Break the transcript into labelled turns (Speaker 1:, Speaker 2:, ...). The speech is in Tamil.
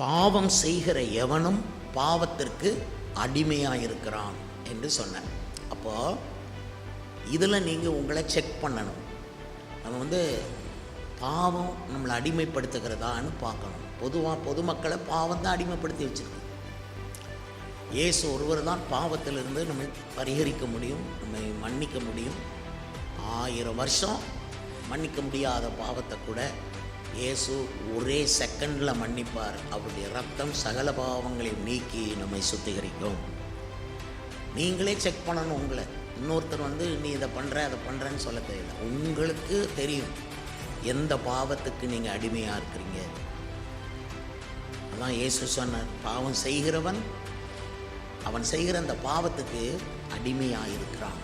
Speaker 1: பாவம் செய்கிற எவனும் பாவத்திற்கு அடிமையாக இருக்கிறான் என்று சொன்னார். அப்போது இதில் நீங்கள் உங்களை செக் பண்ணணும். நம்ம பாவம் நம்மளை அடிமைப்படுத்துகிறதான்னு பார்க்கணும். பொதுமக்களை பாவம் தான் அடிமைப்படுத்தி வச்சுருக்கு. இயேசு ஒருவர் தான் பாவத்திலிருந்து நம்மை பரிகரிக்க முடியும், நம்மை மன்னிக்க முடியும். 1000 வருஷம் மன்னிக்க முடியாத பாவத்தை கூட இயேசு ஒரே செகண்டில் மன்னிப்பார். அவருடைய ரத்தம் சகல பாவங்களை நீக்கி நம்மை சுத்திகரிக்கும். நீங்களே செக் பண்ணணும் உங்களை. இன்னொருத்தர் நீ இதை பண்ணுற அதை பண்ணுறேன்னு சொல்ல தெரியல. உங்களுக்கு தெரியும் எந்த பாவத்துக்கு நீங்கள் அடிமையாக இருக்கிறீங்க. அதான் இயேசு சொன்னார், பாவம் செய்கிறவன் அவன் செய்கிற அந்த பாவத்துக்கு அடிமையாக இருக்கிறான்.